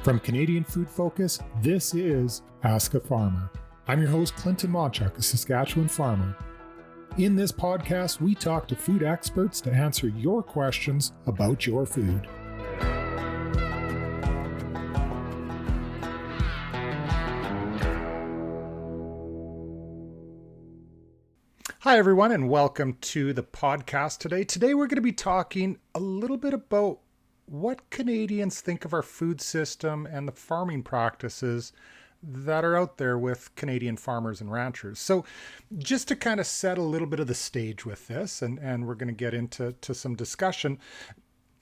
From Canadian Food Focus, this is Ask a Farmer. I'm your host, Clinton Monchuk, a Saskatchewan farmer. In this podcast, we talk to food experts to answer your questions about your food. Hi, everyone, and welcome to the podcast today. Today, we're going to be talking a little bit about what Canadians think of our food system and the farming practices that are out there with Canadian farmers and ranchers. So just to kind of set a little bit of the stage with this, and we're going to get into some discussion,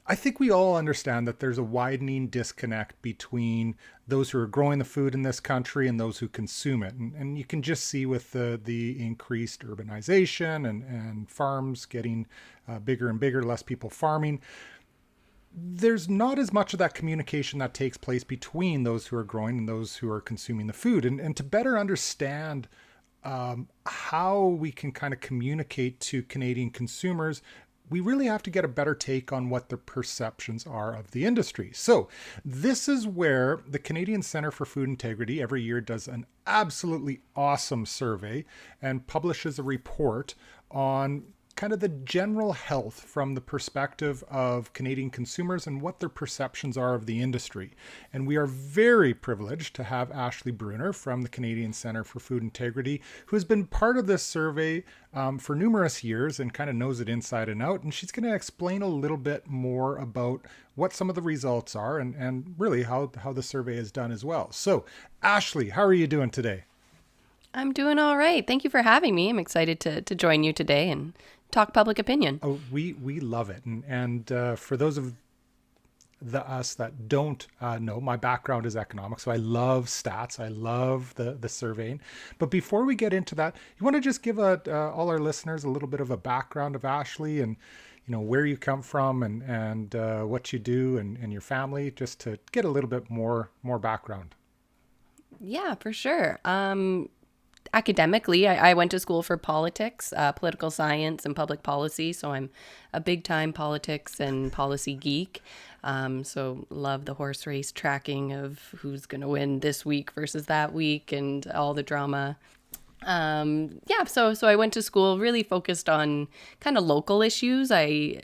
I think we all understand that there's a widening disconnect between those who are growing the food in this country and those who consume it. And you can just see with the increased urbanization and farms getting bigger and bigger, less people farming, there's not as much of that communication that takes place between those who are growing and those who are consuming the food. And to better understand how we can kind of communicate to Canadian consumers, we really have to get a better take on what their perceptions are of the industry. So this is where the Canadian Centre for Food Integrity every year does an absolutely awesome survey and publishes a report on kind of the general health from the perspective of Canadian consumers and what their perceptions are of the industry. And we are very privileged to have Ashley Bruner from the Canadian Centre for Food Integrity, who has been part of this survey for numerous years and kind of knows it inside and out. And she's going to explain a little bit more about what some of the results are and really how the survey is done as well. So, Ashley, how are you doing today? I'm doing all right. Thank you for having me. I'm excited to join you today and talk public opinion. Oh, we love it. And for those of us that don't know, my background is economics, so I love stats. I love the surveying. But before we get into that, you want to just give all our listeners a little bit of a background of Ashley and where you come from and what you do and your family, just to get a little bit more background. Yeah, for sure. Academically, I went to school for politics, political science, and public policy. So I'm a big-time politics and policy geek. So love the horse race tracking of who's going to win this week versus that week and all the drama. So I went to school really focused on kind of local issues. I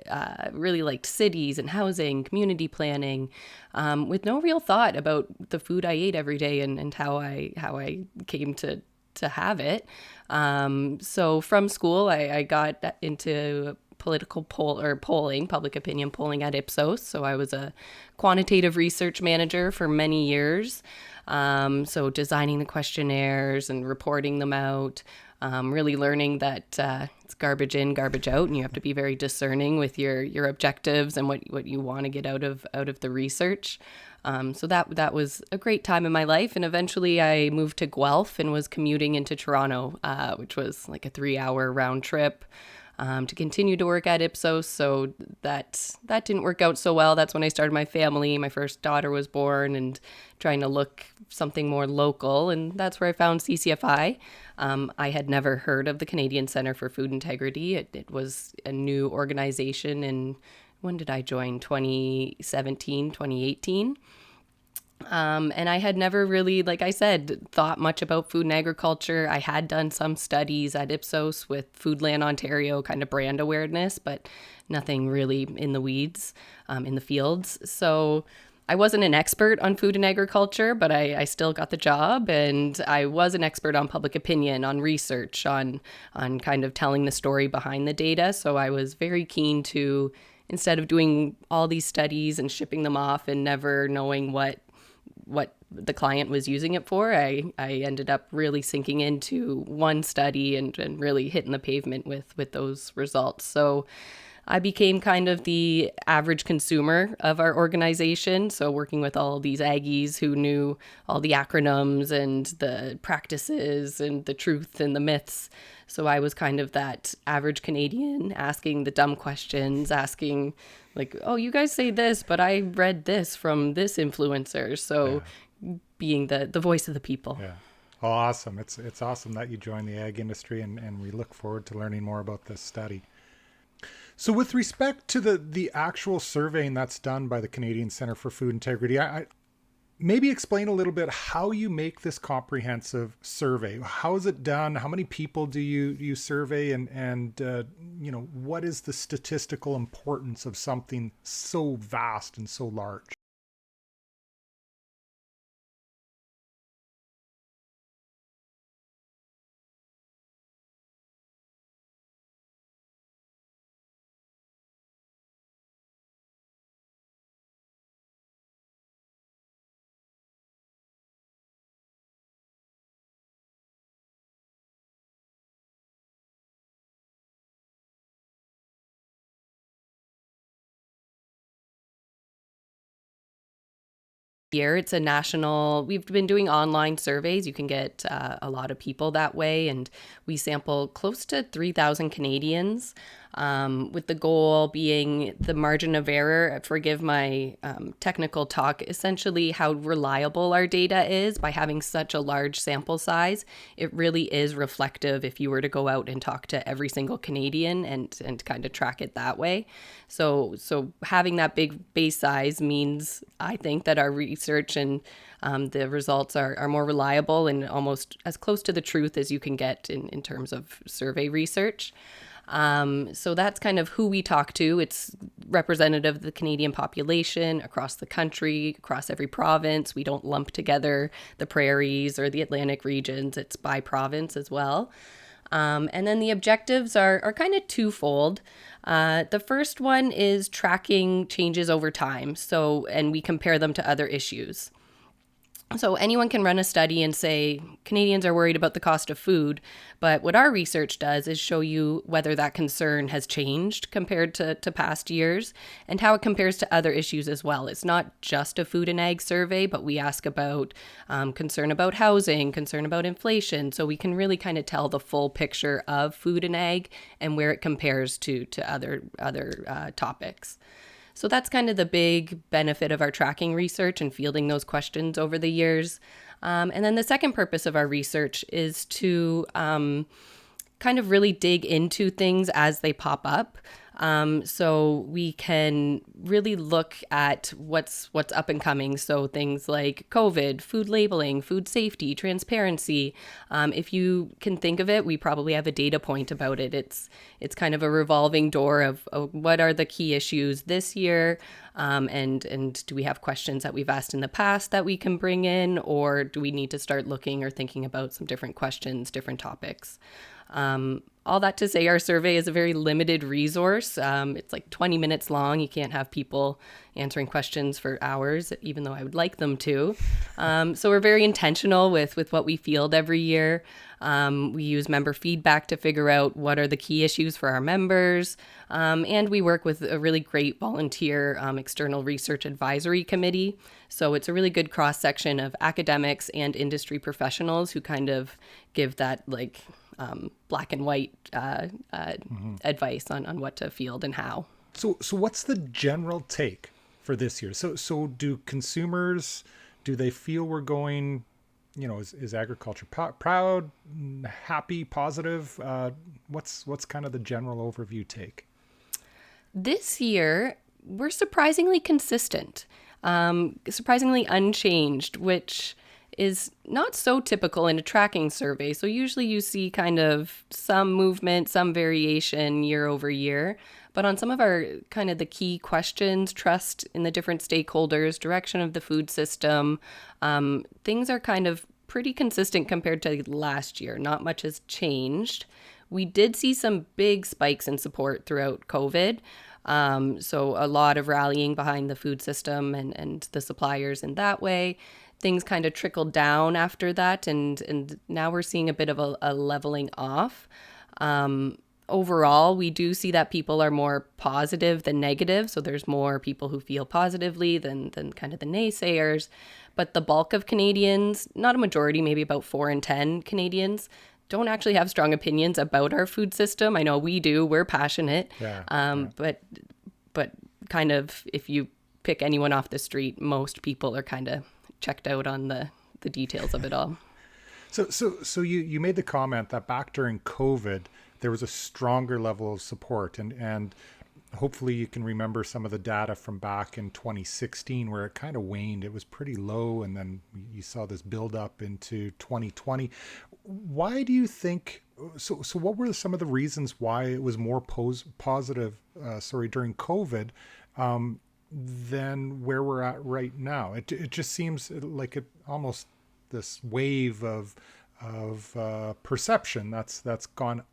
really liked cities and housing, community planning, with no real thought about the food I ate every day and how I came to have it. So from school, I got into political polling, public opinion polling at Ipsos. So I was a quantitative research manager for many years. So designing the questionnaires and reporting them out, really learning that it's garbage in, garbage out, and you have to be very discerning with your objectives and what you want to get out of the research. So that was a great time in my life. And eventually I moved to Guelph and was commuting into Toronto, which was like a 3-hour round trip, to continue to work at Ipsos. So that didn't work out so well. That's when I started my family. My first daughter was born and trying to look something more local. And that's where I found CCFI. I had never heard of the Canadian Centre for Food Integrity. It was a new organization in, when did I join? 2017, 2018. And I had never really, like I said, thought much about food and agriculture. I had done some studies at Ipsos with Foodland Ontario, kind of brand awareness, but nothing really in the weeds, in the fields. So I wasn't an expert on food and agriculture, but I still got the job. And I was an expert on public opinion, on research, on kind of telling the story behind the data. So I was very keen to, instead of doing all these studies and shipping them off and never knowing what the client was using it for, I ended up really sinking into one study and really hitting the pavement with those results. So I became kind of the average consumer of our organization. So working with all these Aggies who knew all the acronyms and the practices and the truth and the myths. So I was kind of that average Canadian asking the dumb questions, asking like, oh, you guys say this, but I read this from this influencer. So being the voice of the people. Yeah. Oh, awesome. It's awesome that you joined the ag industry, and we look forward to learning more about this study. So with respect to the actual surveying that's done by the Canadian Centre for Food Integrity, Maybe explain a little bit how you make this comprehensive survey. How is it done? How many people do you survey, and what is the statistical importance of something so vast and so large? Year. It's a national, we've been doing online surveys. You can get a lot of people that way. And we sample close to 3,000 Canadians, with the goal being the margin of error. Forgive my technical talk, essentially how reliable our data is by having such a large sample size. It really is reflective if you were to go out and talk to every single Canadian and kind of track it that way. So having that big base size means, I think, that our research and the results are more reliable and almost as close to the truth as you can get in terms of survey research. So that's kind of who we talk to. It's representative of the Canadian population across the country, across every province. We don't lump together the prairies or the Atlantic regions. It's by province as well. And then the objectives are kind of twofold. The first one is tracking changes over time. And we compare them to other issues. So anyone can run a study and say Canadians are worried about the cost of food, but what our research does is show you whether that concern has changed compared to past years and how it compares to other issues as well. It's not just a food and ag survey, but we ask about concern about housing, concern about inflation, so we can really kind of tell the full picture of food and ag and where it compares to other topics. So that's kind of the big benefit of our tracking research and fielding those questions over the years. And then the second purpose of our research is to kind of really dig into things as they pop up. So we can really look at what's up and coming. So things like COVID, food labeling, food safety, transparency. If you can think of it, we probably have a data point about it. It's kind of a revolving door of what are the key issues this year, and do we have questions that we've asked in the past that we can bring in, or do we need to start looking or thinking about some different questions, different topics? All that to say, our survey is a very limited resource. It's like 20 minutes long. You can't have people answering questions for hours, even though I would like them to. So we're very intentional with what we field every year. We use member feedback to figure out what are the key issues for our members. And we work with a really great volunteer external research advisory committee. So it's a really good cross-section of academics and industry professionals who kind of give that black and white advice on what to field and how. So what's the general take for this year? So do consumers, do they feel we're going, is agriculture proud, happy, positive? What's kind of the general overview take? This year, we're surprisingly consistent, surprisingly unchanged, which is not so typical in a tracking survey. So usually you see kind of some movement, some variation year over year. But on some of our kind of the key questions, trust in the different stakeholders, direction of the food system, things are kind of pretty consistent compared to last year. Not much has changed. We did see some big spikes in support throughout COVID. So a lot of rallying behind the food system and the suppliers in that way. Things kind of trickled down after that, and now we're seeing a bit of a leveling off. Overall, we do see that people are more positive than negative, so there's more people who feel positively than kind of the naysayers. But the bulk of Canadians, not a majority, maybe about 4 in 10 Canadians, don't actually have strong opinions about our food system. I know we do; we're passionate. Yeah. But kind of, if you pick anyone off the street, most people are kind of checked out on the details of it all. So you made the comment that back during COVID there was a stronger level of support, and hopefully you can remember some of the data from back in 2016 where it kind of waned. It was pretty low, and then you saw this build up into 2020. Why do you think so what were some of the reasons why it was more positive during COVID than where we're at right now? It just seems like it almost this wave of perception that's gone,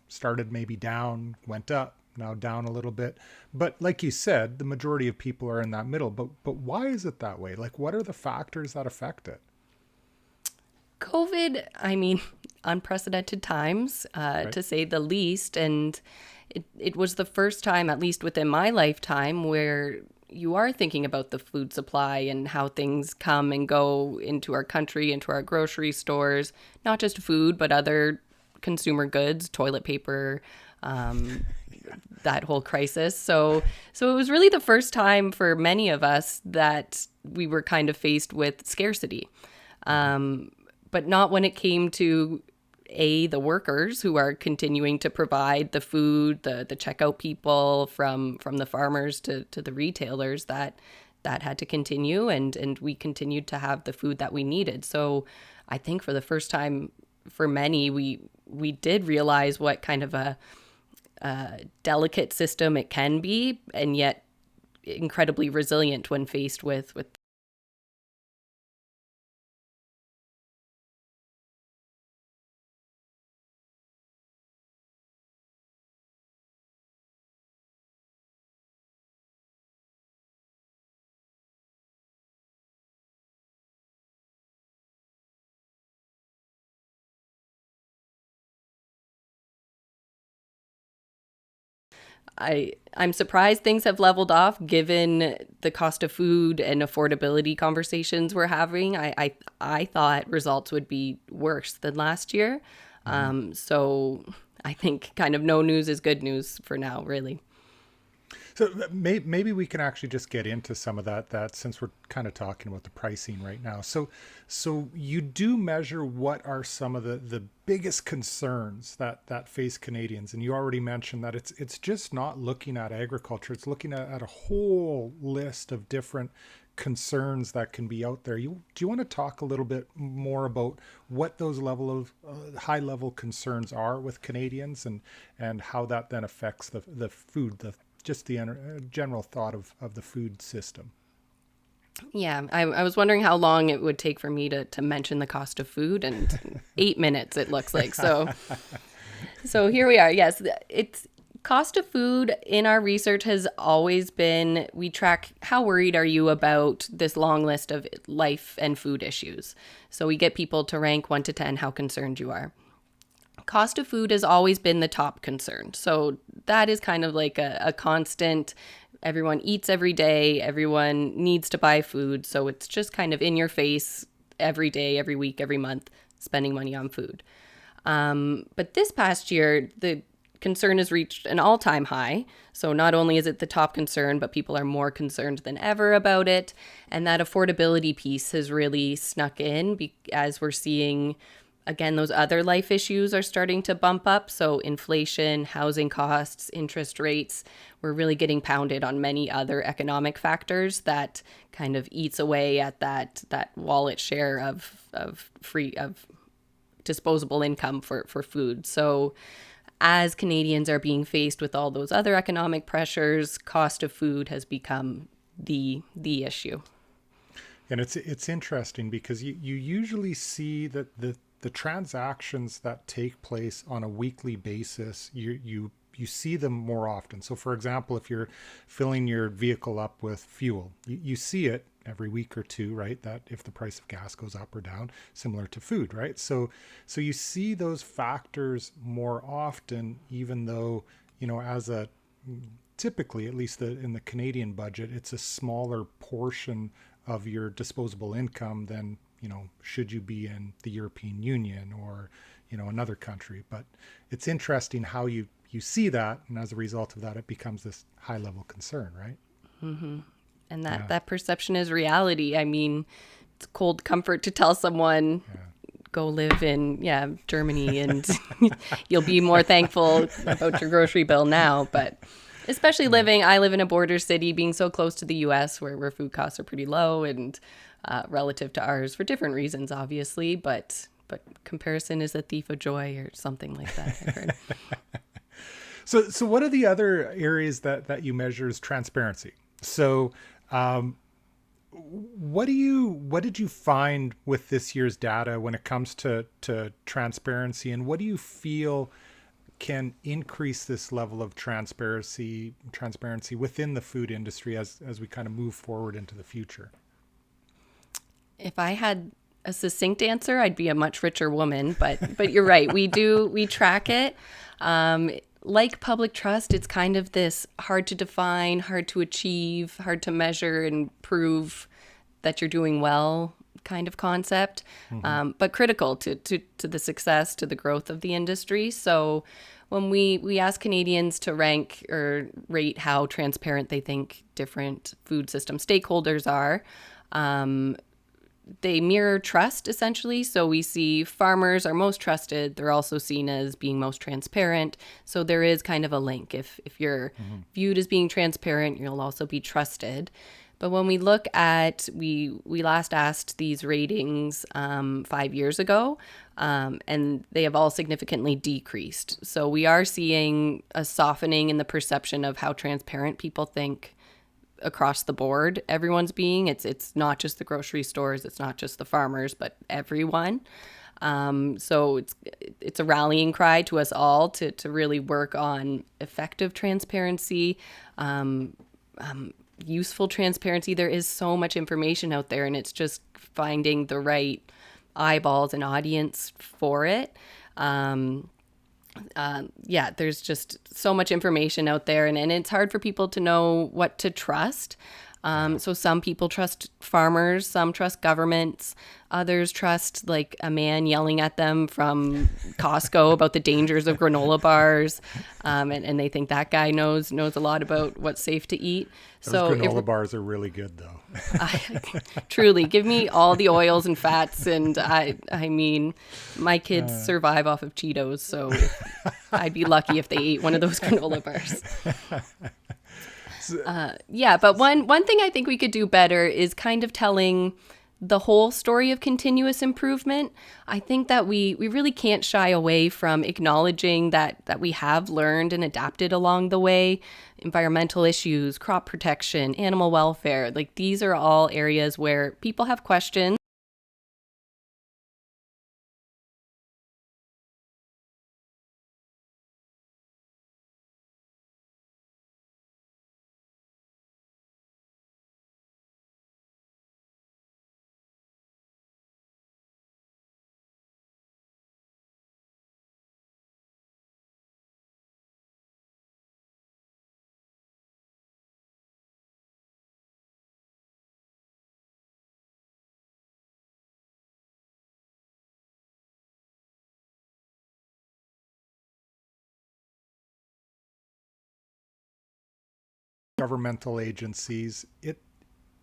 started maybe down, went up, now down a little bit. But like you said, the majority of people are in that middle. But why is it that way? Like, what are the factors that affect it? COVID, I mean, unprecedented times, Right. to say the least. And it was the first time, at least within my lifetime, where you are thinking about the food supply and how things come and go into our country, into our grocery stores, not just food, but other consumer goods, toilet paper, that whole crisis. So it was really the first time for many of us that we were kind of faced with scarcity. But not when it came to the workers who are continuing to provide the food, the checkout people from the farmers to the retailers that had to continue, and we continued to have the food that we needed. So I think for the first time for many, we did realize what kind of a delicate system it can be, and yet incredibly resilient when faced with. I'm surprised things have leveled off given the cost of food and affordability conversations we're having. I thought results would be worse than last year. Mm-hmm. So I think kind of no news is good news for now, really. So maybe we can actually just get into some of that since we're kind of talking about the pricing right now. So you do measure what are some of the biggest concerns that face Canadians, and you already mentioned that it's just not looking at agriculture; it's looking at a whole list of different concerns that can be out there. Do you want to talk a little bit more about what those level of high level concerns are with Canadians, and how that then affects the food, just the general thought of the food system? Yeah, I was wondering how long it would take for me to mention the cost of food, and 8 minutes it looks like. So here we are. Yes, it's cost of food in our research has always been, we track how worried are you about this long list of life and food issues. So we get people to rank 1 to 10 how concerned you are. Cost of food has always been the top concern. So that is kind of like a constant. Everyone eats every day. Everyone needs to buy food. So it's just kind of in your face every day, every week, every month, spending money on food. But this past year, the concern has reached an all-time high. So not only is it the top concern, but people are more concerned than ever about it. And that affordability piece has really snuck in as we're seeing, again, those other life issues are starting to bump up. So inflation, housing costs, interest rates, we're really getting pounded on many other economic factors that kind of eats away at that wallet share of disposable income for food. So as Canadians are being faced with all those other economic pressures, cost of food has become the issue. And it's interesting because you usually see that the transactions that take place on a weekly basis, you see them more often. So for example, if you're filling your vehicle up with fuel, you see it every week or two, right? That if the price of gas goes up or down, similar to food, right? So you see those factors more often, even though, as a typically, at least in the Canadian budget, it's a smaller portion of your disposable income than, should you be in the European Union or, another country. But it's interesting how you see that, and as a result of that, it becomes this high level concern, right? Mm-hmm. And Yeah. that perception is reality. I mean, it's cold comfort to tell someone, Yeah. go live in Germany, and you'll be more thankful about your grocery bill now. But Especially I live in a border city, being so close to the US where food costs are pretty low and relative to ours for different reasons, obviously, but comparison is a thief of joy or something like that, I've heard. So what are the other areas that you measure as transparency? So, what did you find with this year's data when it comes to transparency, and what do you feel can increase this level of transparency within the food industry as we kind of move forward into the future? If I had a succinct answer, I'd be a much richer woman, but you're right. We track it. Like public trust, it's kind of this hard to define, hard to achieve, hard to measure and prove that you're doing well kind of concept, but critical to the success, to the growth of the industry. So when we ask Canadians to rank or rate how transparent they think different food system stakeholders are, they mirror trust, essentially. So we see farmers are most trusted. They're also seen as being most transparent. So there is kind of a link. If you're viewed as being transparent, you'll also be trusted. But when we look at, we last asked these ratings 5 years ago, and they have all significantly decreased. So we are seeing a softening in the perception of how transparent people think across the board everyone's being. It's not just the grocery stores, it's not just the farmers, but everyone. So it's a rallying cry to us all to really work on effective transparency, useful transparency. There is so much information out there, and it's just finding the right eyeballs and audience for it. There's just so much information out there, and it's hard for people to know what to trust. So some people trust farmers, some trust governments, others trust like a man yelling at them from Costco about the dangers of granola bars, and they think that guy knows a lot about what's safe to eat. Those granola bars are really good, though. Truly, give me all the oils and fats, and I mean, my kids survive off of Cheetos, so I'd be lucky if they ate one of those granola bars. But one thing I think we could do better is kind of telling the whole story of continuous improvement. I think that we really can't shy away from acknowledging that we have learned and adapted along the way. Environmental issues, crop protection, animal welfare, like these are all areas where people have questions. Governmental agencies,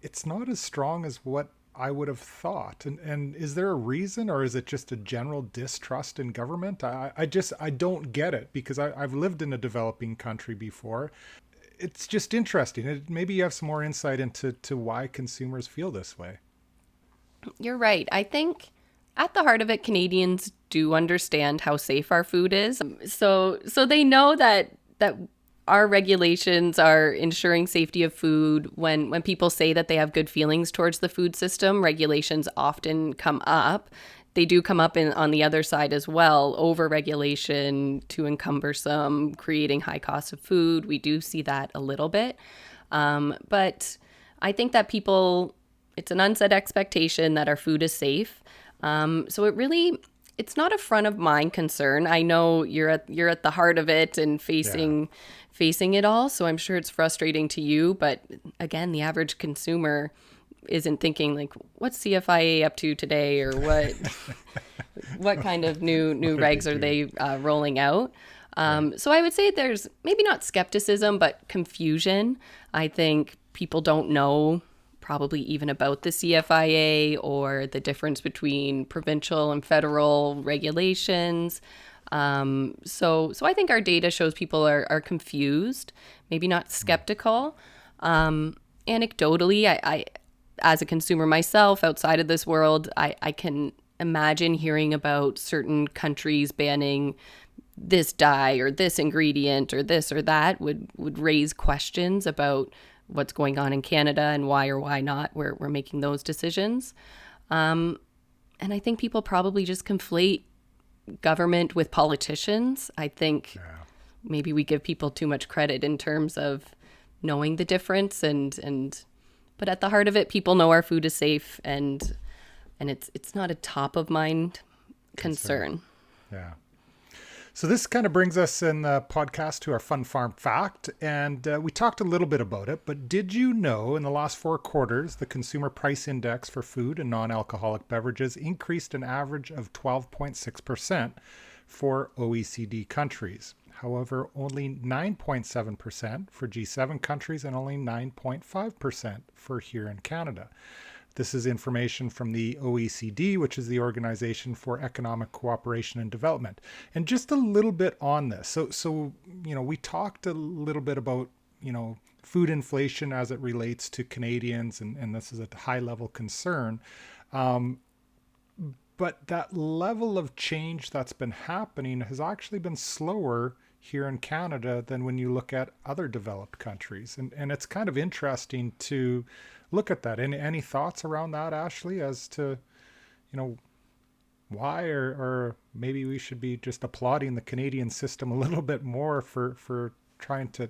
it's not as strong as what I would have thought. And is there a reason, or is it just a general distrust in government? I don't get it, because I've lived in a developing country before. It's just interesting. Maybe you have some more insight into why consumers feel this way. You're right. I think at the heart of it, Canadians do understand how safe our food is. So they know that our regulations are ensuring safety of food. When people say that they have good feelings towards the food system, regulations often come up. They do come up on the other side as well. Over-regulation, too encumbersome, creating high costs of food. We do see that a little bit. But I think that it's an unsaid expectation that our food is safe. So it's not a front of mind concern. I know you're at the heart of it and facing it all. So I'm sure it's frustrating to you. But again, the average consumer isn't thinking like, what's CFIA up to today, or what kind of new regs are they rolling out? So I would say there's maybe not skepticism, but confusion. I think people don't know probably even about the CFIA or the difference between provincial and federal regulations. So I think our data shows people are confused, maybe not skeptical. Anecdotally, I as a consumer myself outside of this world, I can imagine hearing about certain countries banning this dye or this ingredient or this or that would raise questions about what's going on in Canada and why or why not we're making those decisions. And I think people probably just conflate government with politicians. I think Yeah. maybe we give people too much credit in terms of knowing the difference and but at the heart of it, people know our food is safe and it's not a top of mind concern. Yeah. So this kind of brings us in the podcast to our fun farm fact, and we talked a little bit about it. But did you know in the last 4 quarters, the consumer price index for food and non-alcoholic beverages increased an average of 12.6% for OECD countries? However, only 9.7% for G7 countries and only 9.5% for here in Canada. This is information from the OECD, which is the Organization for Economic Cooperation and Development. And just a little bit on this. So we talked a little bit about, food inflation as it relates to Canadians, and this is a high level concern. But that level of change that's been happening has actually been slower here in Canada than when you look at other developed countries. And it's kind of interesting to look at that. Any thoughts around that, Ashley, as to, why, or maybe we should be just applauding the Canadian system a little bit more for trying to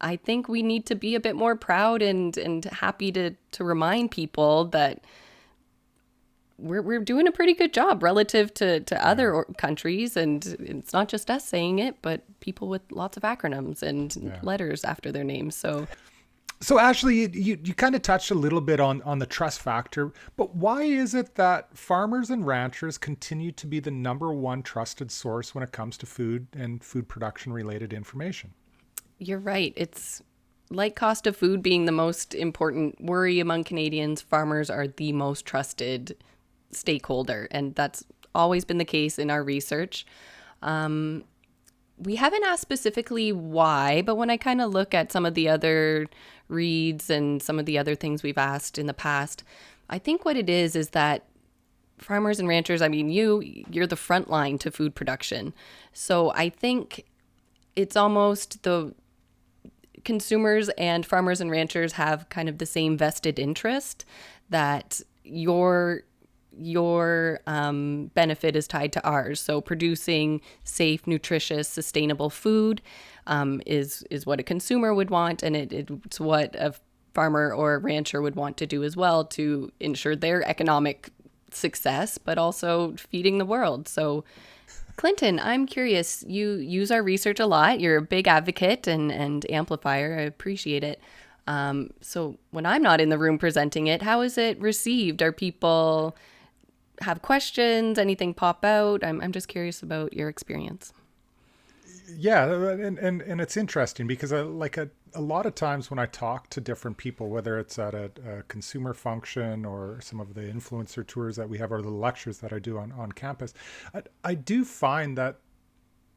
I think we need to be a bit more proud and happy to remind people that we're doing a pretty good job relative to yeah, other countries. And it's not just us saying it, but people with lots of acronyms and yeah. letters after their names. So So Ashley, you kind of touched a little bit on the trust factor, but why is it that farmers and ranchers continue to be the number one trusted source when it comes to food and food production related information? you're right. It's like cost of food being the most important worry among Canadians. Farmers are the most trusted stakeholder, and that's always been the case in our research. We haven't asked specifically why, but when I kind of look at some of the other reads and some of the other things we've asked in the past, I think what it is that farmers and ranchers, I mean, you're the front line to food production. So I think it's almost the consumers and farmers and ranchers have kind of the same vested interest that your benefit is tied to ours. So producing safe, nutritious, sustainable food is what a consumer would want, and it's what a farmer or a rancher would want to do as well to ensure their economic success, but also feeding the world. So Clinton, I'm curious, you use our research a lot. You're a big advocate and amplifier. I appreciate it. So when I'm not in the room presenting it, how is it received? Are people have questions? Anything pop out? I'm just curious about your experience. Yeah, and it's interesting because a lot of times when I talk to different people, whether it's at a consumer function or some of the influencer tours that we have or the lectures that I do on campus, I do find that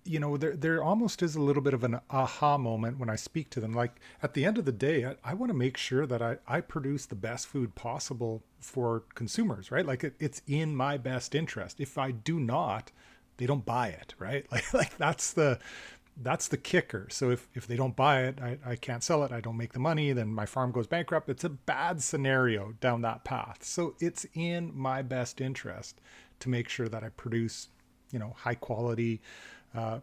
there almost is a little bit of an aha moment when I speak to them. Like at the end of the day, I want to make sure that I produce the best food possible for consumers, right? Like it's in my best interest. If I do not, they don't buy it, right? Like that's the kicker. So if they don't buy it, I can't sell it. I don't make the money. Then my farm goes bankrupt. It's a bad scenario down that path. So it's in my best interest to make sure that I produce, high quality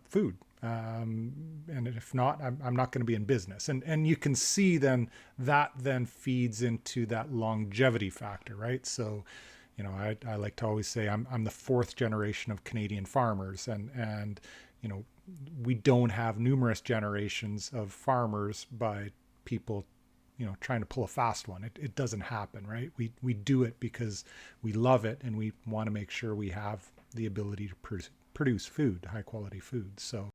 food. And if not, I'm not going to be in business. And you can see that then feeds into that longevity factor, right? So, I like to always say I'm the fourth generation of Canadian farmers, and we don't have numerous generations of farmers by people trying to pull a fast one. It doesn't happen, right? We do it because we love it and we want to make sure we have the ability to produce food, high quality food. So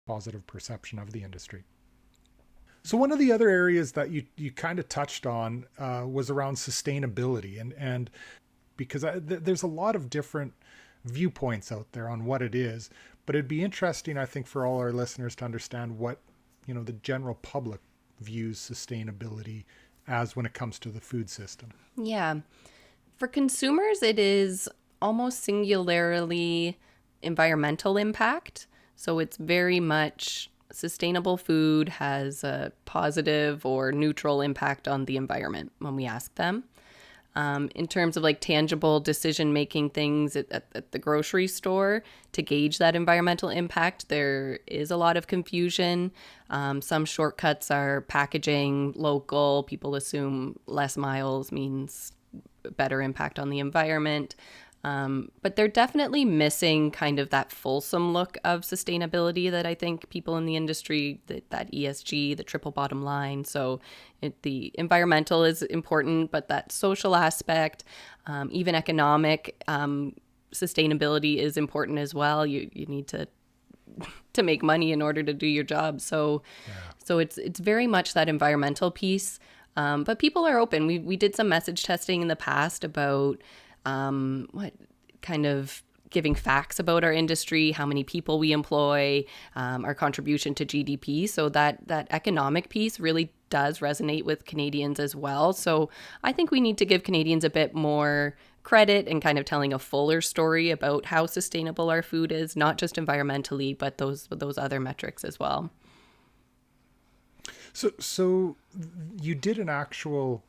positive perception of the industry. So one of the other areas that you kind of touched on was around sustainability, and because there's a lot of different viewpoints out there on what it is, but it'd be interesting, I think, for all our listeners to understand what the general public views sustainability as when it comes to the food system. Yeah. For consumers, it is almost singularly environmental impact. So it's very much sustainable food has a positive or neutral impact on the environment when we ask them. In terms of like tangible decision making things at the grocery store to gauge that environmental impact, there is a lot of confusion. Some shortcuts are packaging, local. People assume less miles means better impact on the environment. But they're definitely missing kind of that fulsome look of sustainability that I think people in the industry, that ESG, the triple bottom line. So the environmental is important, but that social aspect, even economic sustainability is important as well. You need to make money in order to do your job. So it's very much that environmental piece. But people are open. We did some message testing in the past about what kind of giving facts about our industry, how many people we employ, our contribution to GDP. So that economic piece really does resonate with Canadians as well. So I think we need to give Canadians a bit more credit and kind of telling a fuller story about how sustainable our food is, not just environmentally, but those other metrics as well. So you did an actual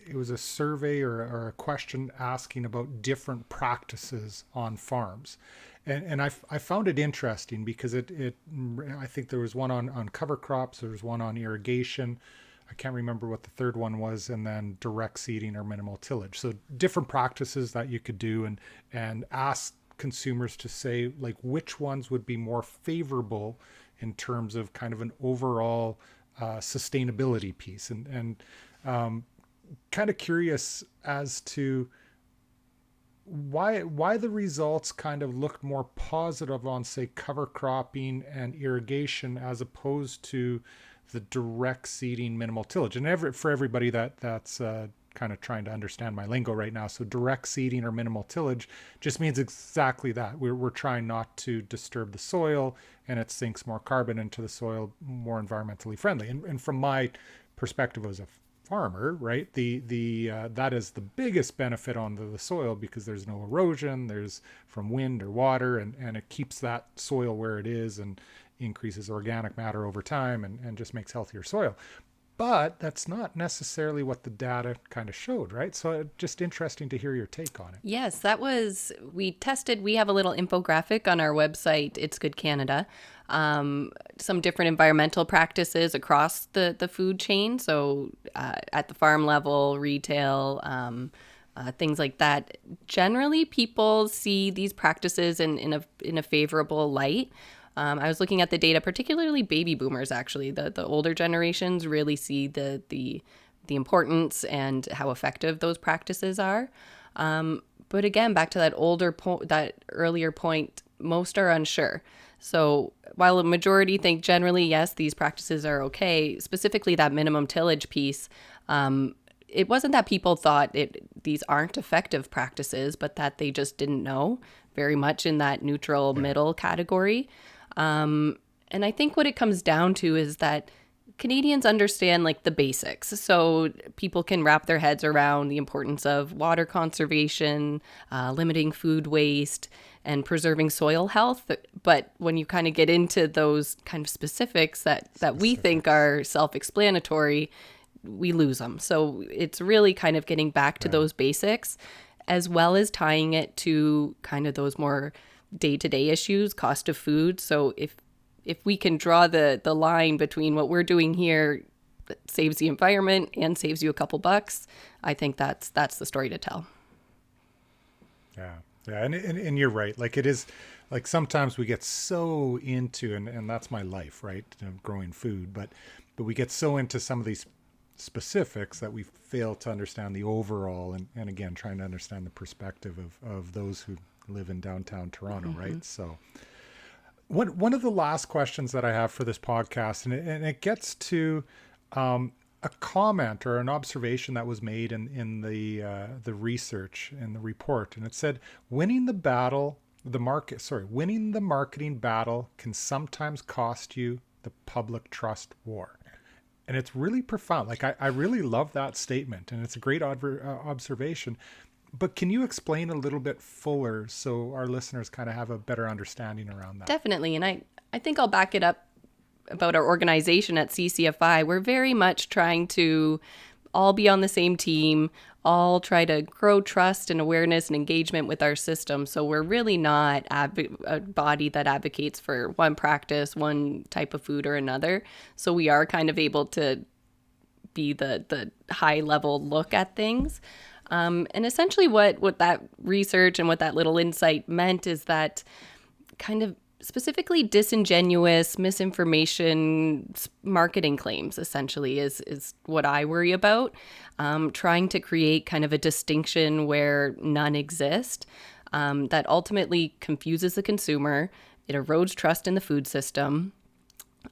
it was a survey or a question asking about different practices on farms. And I found it interesting because I think there was one on cover crops, there was one on irrigation. I can't remember what the third one was, and then direct seeding or minimal tillage. So different practices that you could do, and ask consumers to say like which ones would be more favorable in terms of kind of an overall sustainability piece. And kind of curious as to why the results kind of looked more positive on, say, cover cropping and irrigation as opposed to the direct seeding minimal tillage. And for everybody that's kind of trying to understand my lingo right now, so direct seeding or minimal tillage just means exactly that. We're trying not to disturb the soil, and it sinks more carbon into the soil, more environmentally friendly. And from my perspective as a farmer, right, the that is the biggest benefit on the soil, because there's no erosion, there's from wind or water, and it keeps that soil where it is and increases organic matter over time, and just makes healthier soil. But that's not necessarily what the data kind of showed, right? So just interesting to hear your take on it. Yes, we have a little infographic on our website, It's Good Canada, some different environmental practices across the food chain. So at the farm level, retail, things like that. Generally, people see these practices in a favorable light. I was looking at the data, particularly baby boomers, actually. The older generations really see the importance and how effective those practices are. But again, back to that earlier point, most are unsure. So while a majority think generally, yes, these practices are okay, specifically that minimum tillage piece, it wasn't that people thought these aren't effective practices, but that they just didn't know, very much in that neutral middle category. And I think what it comes down to is that Canadians understand like the basics. So people can wrap their heads around the importance of water conservation, limiting food waste, and preserving soil health. But when you kind of get into those kind of specifics that we think are self-explanatory, we lose them. So it's really kind of getting back to those basics, as well as tying it to kind of those more day-to-day issues, cost of food. So if we can draw the line between what we're doing here that saves the environment and saves you a couple bucks, I think that's the story to tell. Yeah. Yeah. And you're right. Like it is like sometimes we get so into, and that's my life, right? Growing food, but we get so into some of these specifics that we fail to understand the overall and again, trying to understand the perspective of those who live in downtown Toronto, right? So one of the last questions that I have for this podcast, and it gets to a comment or an observation that was made in the research in the report, and it said, winning the marketing battle can sometimes cost you the public trust war. And it's really profound. Like I really love that statement, and it's a great observation. But can you explain a little bit fuller so our listeners kind of have a better understanding around that? Definitely. And I think I'll back it up about our organization at CCFI. We're very much trying to all be on the same team, all try to grow trust and awareness and engagement with our system. So we're really not a body that advocates for one practice, one type of food or another. So we are kind of able to be the high level look at things. And essentially what that research and what that little insight meant is that kind of specifically disingenuous misinformation marketing claims essentially is what I worry about. Trying to create kind of a distinction where none exist, that ultimately confuses the consumer. It erodes trust in the food system.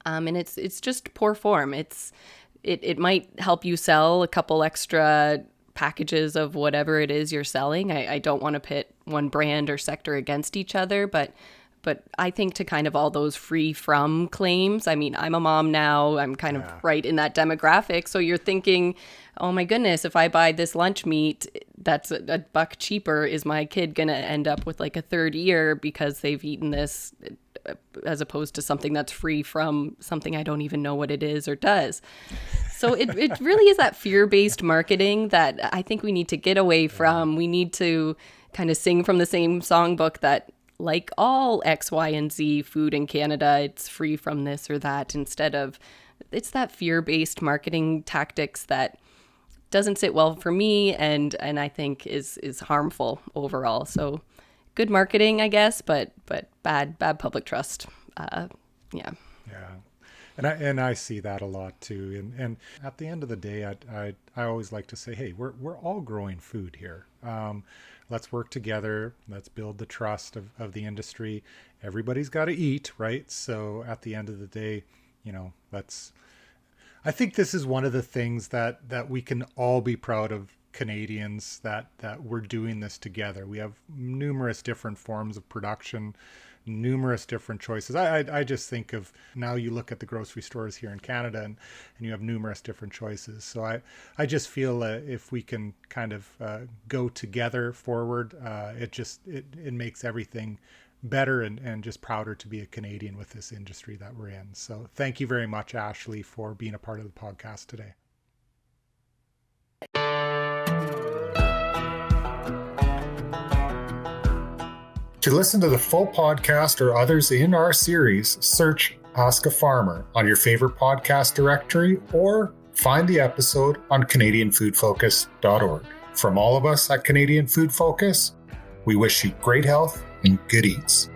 And it's just poor form. It might help you sell a couple extra packages of whatever it is you're selling. I don't want to pit one brand or sector against each other, but I think to kind of all those free from claims, I mean, I'm a mom now, I'm kind of right in that demographic. So you're thinking, oh my goodness, if I buy this lunch meat, that's a buck cheaper. Is my kid going to end up with like a third ear because they've eaten this, as opposed to something that's free from something I don't even know what it is or does? So it really is that fear-based marketing that I think we need to get away from. We need to kind of sing from the same songbook that, like all X, Y, and Z food in Canada, it's free from this or that, instead of, it's that fear-based marketing tactics that doesn't sit well for me and I think is harmful overall. So good marketing, I guess, but bad public trust. Yeah. And I see that a lot too. And at the end of the day, I always like to say, hey, we're all growing food here. Let's work together. Let's build the trust of the industry. Everybody's got to eat, right? So at the end of the day, I think this is one of the things that we can all be proud of, Canadians, that we're doing this together. We have numerous different forms of production, numerous different choices. I just think of, now you look at the grocery stores here in Canada and you have numerous different choices. So I just feel if we can kind of go together forward, it makes everything better and just prouder to be a Canadian with this industry that we're in. So thank you very much, Ashley, for being a part of the podcast today. To listen to the full podcast or others in our series, search Ask a Farmer on your favorite podcast directory or find the episode on CanadianFoodFocus.org. From all of us at Canadian Food Focus, we wish you great health and good eats.